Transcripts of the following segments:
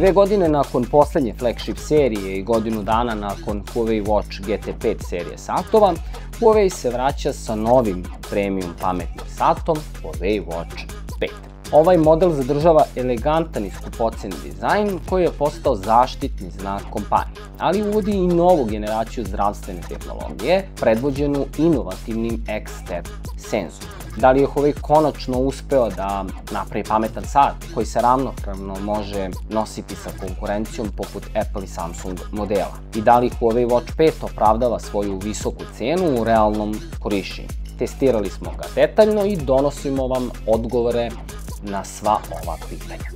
2 godine nakon poslednje flagship serije i godinu dana nakon Huawei Watch GT5 serije satova, Huawei se vraća sa novim premium pametnim satom Huawei Watch 5. Ovaj model zadržava elegantan i skupocen dizajn koji je postao zaštitni znak kompanije, ali uvodi i novu generaciju zdravstvene tehnologije predvođenu inovativnim X-Step senzorom. Da li je Huawei konačno uspeo da napravi pametan sat koji se ravnopravno može nositi sa konkurencijom poput Apple i Samsung modela? I da li Huawei Watch 5 opravdava svoju visoku cenu u realnom korišćenju? Testirali smo ga detaljno i donosimo vam odgovore na sva ova pitanja.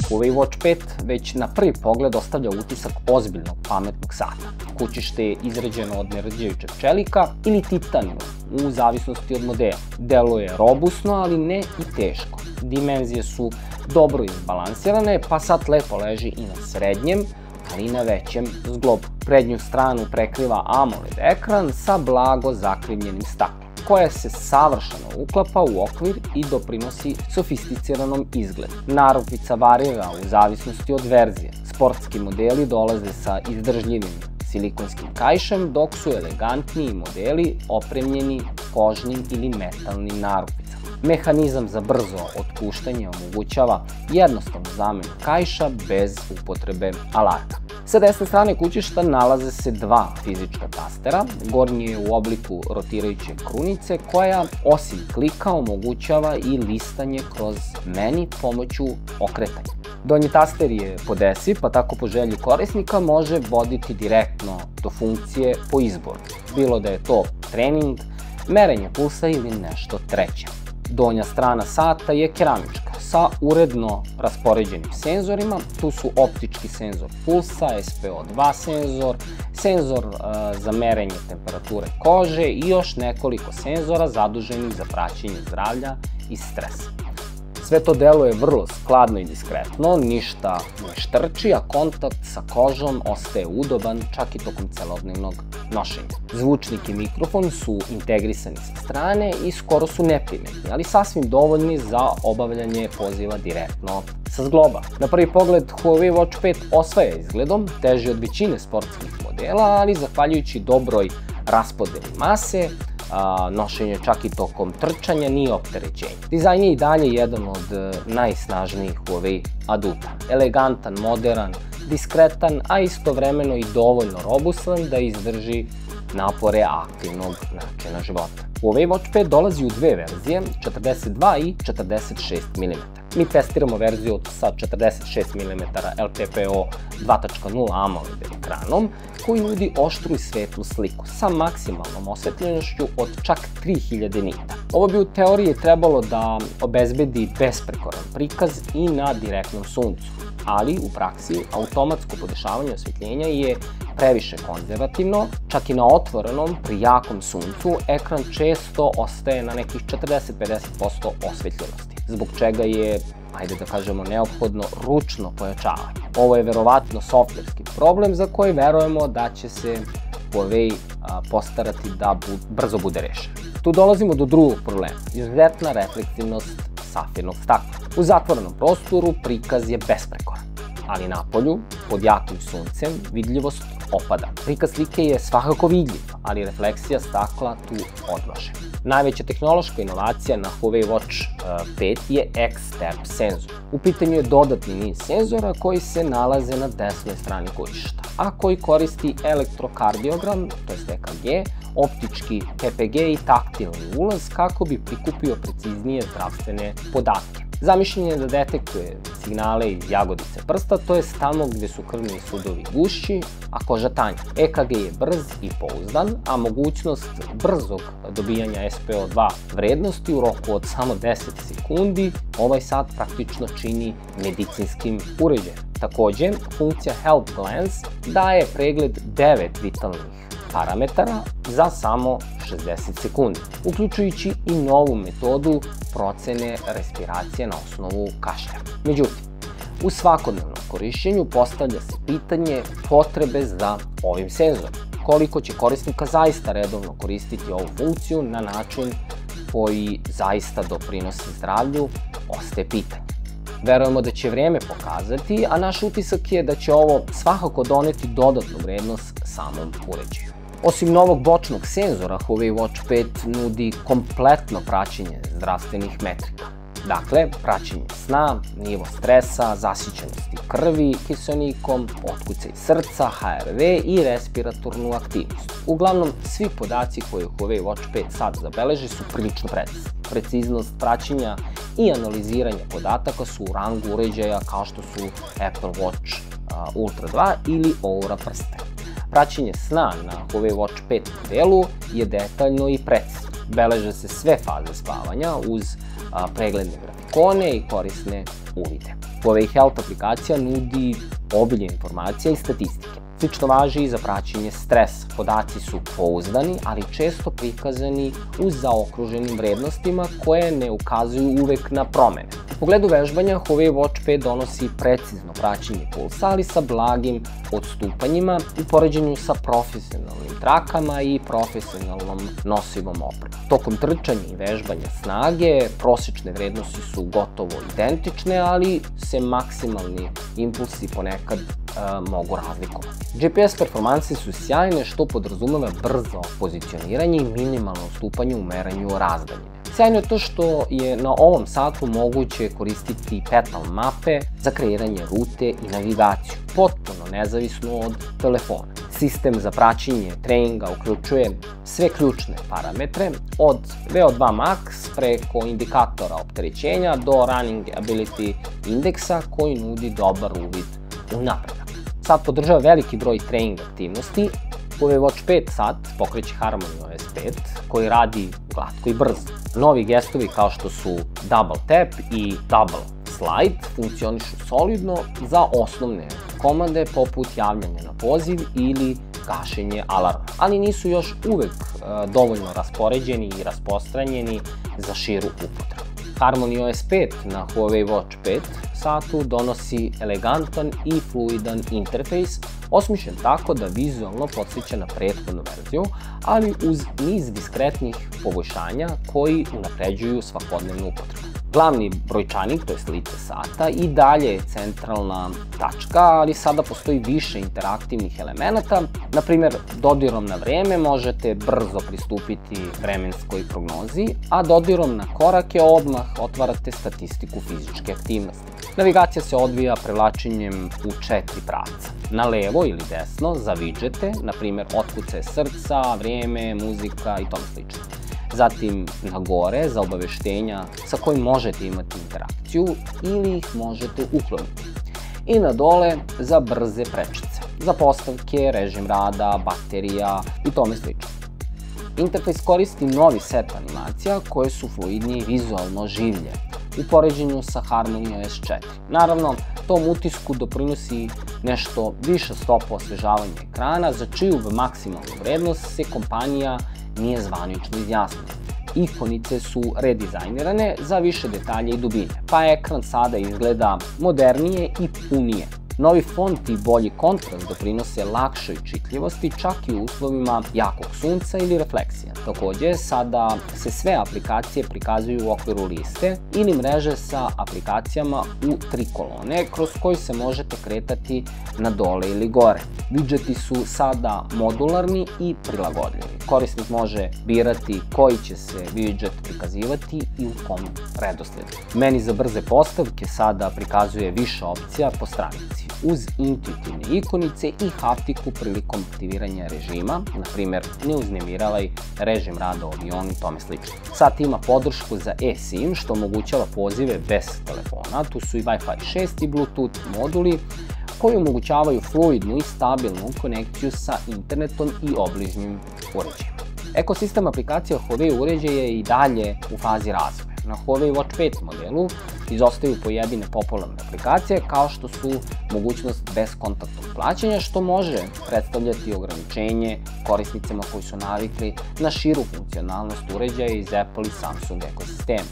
Huawei Watch 5 već na prvi pogled ostavlja utisak ozbiljnog pametnog sata. Kućište je izrađeno od nerđajućeg čelika ili titanijuma, u zavisnosti od modela. Deluje robusno, ali ne i teško. Dimenzije su dobro izbalansirane, pa sat lepo leži i na srednjem, ali i na većem zglobu. Prednju stranu prekriva AMOLED ekran sa blago zakrivljenim staklom, koja se savršeno uklapa u okvir i doprinosi sofisticiranom izgledu. Narukvica varira u zavisnosti od verzije. Sportski modeli dolaze sa izdržljivim silikonskim kaišem, dok su elegantniji modeli opremljeni kožnim ili metalnim narukvicama. Mehanizam za brzo otpuštanje omogućava jednostavnu zamenu kaiša bez upotrebe alarma. Sa desne strane kućišta nalaze se dva fizička tastera. Gornji je u obliku rotirajuće krunice koja osim klika omogućava i listanje kroz menu pomoću okretanja. Donji taster je podesiv, pa tako po želji korisnika može voditi direktno do funkcije po izboru, bilo da je to trening, merenje pulsa ili nešto treće. Donja strana sata je keramička sa uredno raspoređenim senzorima. Tu su optički senzor pulsa, SPO2 senzor, senzor za merenje temperature kože i još nekoliko senzora zaduženih za praćenje zdravlja i stresa. Sve to deluje vrlo skladno i diskretno, ništa ne štrči, a kontakt sa kožom ostaje udoban čak i tokom celodnevnog nošenja. Zvučnik i mikrofon su integrisani sa strane i skoro su neprimetni, ali sasvim dovoljni za obavljanje poziva direktno sa zgloba. Na prvi pogled Huawei Watch 5 osvaja izgledom, teži od većine sportskih modela, ali zahvaljujući dobroj raspodeli mase, nošenje čak i tokom trčanja nije opterećenje. Dizajn je i dalje jedan od najsnažnijih Huawei aduta. Elegantan, modern, diskretan, a istovremeno i dovoljno robustan da izdrži napore aktivnog načina života. Huawei Watch 5 dolazi u dve verzije, 42 i 46 mm. Mi testiramo verziju sa 46 mm LTPO 2.0 AMOLED ekranom koji nudi oštru i svetlu sliku sa maksimalnom osvetljenošću od čak 3000 nita. Ovo bi u teoriji trebalo da obezbedi besprekoran prikaz i na direktnom suncu, ali u praksi automatsko podešavanje osvetljenja je previše konzervativno, čak i na otvorenom pri jakom suncu ekran često ostaje na nekih 40-50% osvetljenosti, zbog čega je, ajde da kažemo, neophodno ručno pojačavanje. Ovo je verovatno softverski problem za koji verujemo da će se Huawei postarati da brzo bude rešen. Tu dolazimo do drugog problema, izuzetna reflektivnost safirnog stakla. U zatvorenom prostoru prikaz je besprekoran, ali napolju, pod jakim suncem, vidljivost opada. Prikaz slike je svakako vidljiv, ali refleksija stakla tu odlaže. Najveća tehnološka inovacija na Huawei Watch 5 je X-Step senzor. U pitanju je dodatni niz senzora koji se nalaze na desnoj strani kućišta, a koji koristi elektrokardiogram, to je EKG, optički PPG i taktilni ulaz kako bi prikupio preciznije zdravstvene podatke. Zamišljen je da detektuje signale iz jagodice prsta, to je tamo gde su krvni sudovi gušći, a koža tanja. EKG je brz i pouzdan, a mogućnost brzog dobijanja SPO2 vrednosti u roku od samo 10 sekundi ovaj sat praktično čini medicinskim uređajem. Takođe, funkcija Health Glance daje pregled 9 vitalnih parametara za samo 60 sekundi, uključujući i novu metodu procene respiracije na osnovu kašlja. Međutim, u svakodnevnom korišćenju postavlja se pitanje potrebe za ovim senzorom. koliko će korisnika zaista redovno koristiti ovu funkciju na način koji zaista doprinosi zdravlju, ostaje pitanje. Verujemo da će vreme pokazati, a naš utisak je da će ovo svakako doneti dodatnu vrednost samom uređaju. Osim novog bočnog senzora, Huawei Watch 5 nudi kompletno praćenje zdravstvenih metrika. Dakle, praćenje sna, nivo stresa, zasićenosti krvi kiseonikom, otkucaj srca, HRV i respiratornu aktivnost. Uglavnom, svi podaci koje Huawei Watch 5 sad zabeleži su prilično precizni. Preciznost praćenja i analiziranja podataka su u rangu uređaja kao što su Apple Watch Ultra 2 ili Oura prsten. Praćenje sna na Huawei Watch 5 modelu je detaljno i precizno. Beleže se sve faze spavanja uz pregledne grafikone i korisne uvide. Huawei Health aplikacija nudi obilje informacija i statistike. Slično važi i za praćenje stresa. Podaci su pouzdani, ali često prikazani uz zaokruženim vrednostima koje ne ukazuju uvek na promene. U pogledu vežbanja, Huawei Watch 5 donosi precizno praćenje pulsa, ali sa blagim odstupanjima u poređenju sa profesionalnim trakama i profesionalnom nosivom opremom. Tokom trčanja i vežbanja snage, prosečne vrednosti su gotovo identične, ali se maksimalni impulsi ponekad mogu razlikovati. GPS performanse su sjajne, što podrazumeva brzo pozicioniranje i minimalno odstupanje u merenju razdaljine. Sjajno je to što je na ovom satu moguće koristiti petal mape za kreiranje rute i navigaciju, potpuno nezavisno od telefona. Sistem za praćenje treninga uključuje sve ključne parametre, od VO2 max preko indikatora opterećenja do Running Ability indeksa koji nudi dobar uvid u napredak. Sat podržava veliki broj trening aktivnosti. Huawei Watch 5 sat pokreće Harmony OS 5 koji radi glatko i brzo. Novi gestovi kao što su Double Tap i Double Slide funkcionišu solidno za osnovne komande poput javljanja na poziv ili gašenje alarma, ali nisu još uvek dovoljno raspoređeni i rasprostranjeni za širu upotrebu. Harmony OS 5 na Huawei Watch 5 satu donosi elegantan i fluidan interfejs, osmišljen tako da vizualno podsjeća na prethodnu verziju, ali uz niz diskretnih poboljšanja koji unapređuju svakodnevnu upotrebu. Glavni brojčanik, to je lice sata, i dalje je centralna tačka, ali sada postoji više interaktivnih elemenata. Naprimjer, dodirom na vreme možete brzo pristupiti vremenskoj prognozi, a dodirom na korake odmah otvarate statistiku fizičke aktivnosti. Navigacija se odvija prevlačenjem u 4 pravca. Na levo ili desno za widžete, naprimjer otkucaje srca, vrijeme, muzika i tome slično. Zatim na gore za obaveštenja sa kojim možete imati interakciju ili ih možete ukloniti. I na dole za brze prečice, za postavke, režim rada, baterija i tome slično. Interfejs koristi novi set animacija koje su fluidnije i vizualno življe u poređenju sa Harmony OS 4. Naravno, tom utisku doprinosi nešto više stopa osvežavanja ekrana, za čiju maksimalnu vrednost se kompanija nije zvanično izjasnila. Ikonice su redizajnirane za više detalja i dubine, pa ekran sada izgleda modernije i punije. Novi font i bolji kontrast doprinose lakšoj čitljivosti čak i u uslovima jakog sunca ili refleksija. Takođe, sada se sve aplikacije prikazuju u okviru liste ili mreže sa aplikacijama u 3 kolone kroz koje se možete kretati na dole ili gore. Widžeti su sada modularni i prilagodljivi. Korisnik može birati koji će se widžet prikazivati i u kom redosledu. Meni za brze postavke sada prikazuje više opcija po stranici, uz intuitivne ikonice i haptiku prilikom aktiviranja režima, na primjer ne uznemiravaj, režim rada u avionu i tome slično. Sat ima podršku za eSIM što omogućava pozive bez telefona, tu su i Wi-Fi 6 i Bluetooth moduli koji omogućavaju fluidnu i stabilnu konekciju sa internetom i obližnjim uređajima. Ekosistem aplikacija Huawei uređaja je i dalje u fazi razvoja. Na Huawei Watch 5 modelu izostaju pojedine popularne aplikacije kao što su mogućnost bezkontaktnog plaćanja, što može predstavljati ograničenje korisnicima koji su navikli na širu funkcionalnost uređaja iz Apple i Samsung ekosistema.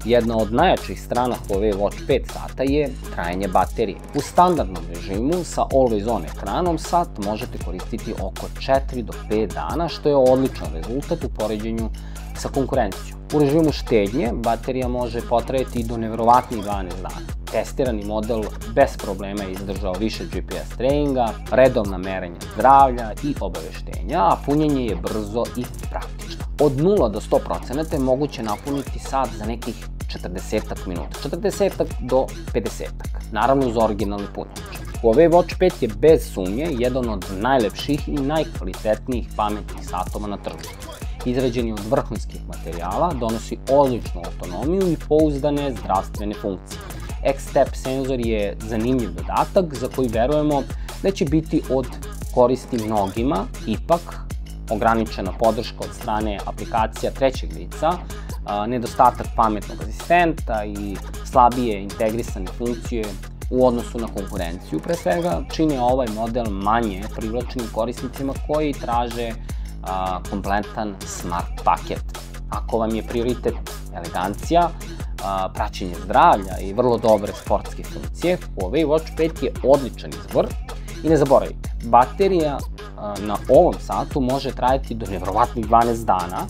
Jedna od najjačih strana Huawei Watch 5 sata je trajanje baterije. U standardnom režimu sa Always On ekranom sat možete koristiti oko 4 do 5 dana, što je odličan rezultat u poređenju sa konkurencijom. U režimu štednje baterija može potrajati do neverovatnih 12 dana. Testirani model bez problema je izdržao više GPS treninga, redovna merenja zdravlja i obaveštenja, a punjenje je brzo i praktično. Od 0 do 100% je moguće napuniti sat za nekih 40 minuta, 40 do 50, naravno uz originalni punjač. Huawei Watch 5 je bez sumnje jedan od najlepših i najkvalitetnijih pametnih satova na tržištu. Izrađen je od vrhunskih materijala, donosi odličnu autonomiju i pouzdane zdravstvene funkcije. X-Step senzor je zanimljiv dodatak za koji verujemo da će biti od koristi mnogima, ipak ograničena podrška od strane aplikacija trećeg lica, nedostatak pametnog asistenta i slabije integrisane funkcije u odnosu na konkurenciju, pre svega, čine ovaj model manje privlačnim korisnicima koji traže kompletan smart paket. Ako vam je prioritet elegancija, praćenje zdravlja i vrlo dobre sportske funkcije, Huawei Watch 5 je odličan izbor. I ne zaboravite, baterija na ovom satu može trajati do neverovatnih 12 dana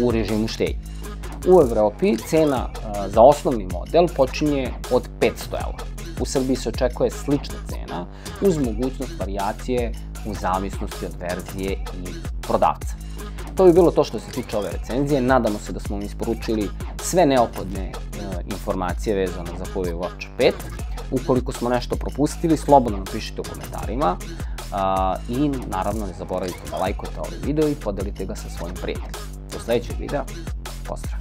u režimu štednje. U Evropi cena za osnovni model počinje od 500 €. U Srbiji se očekuje slična cena uz mogućnost varijacije u zavisnosti od verzije i prodavca. To bi bilo to što se tiče ove recenzije. Nadamo se da smo vam isporučili sve neophodne informacije vezane za Huawei Watch 5. Ukoliko smo nešto propustili, slobodno napišite u komentarima i naravno ne zaboravite da lajkujete ovaj video i podelite ga sa svojim prijateljima. Do sledećeg videa, pozdrav!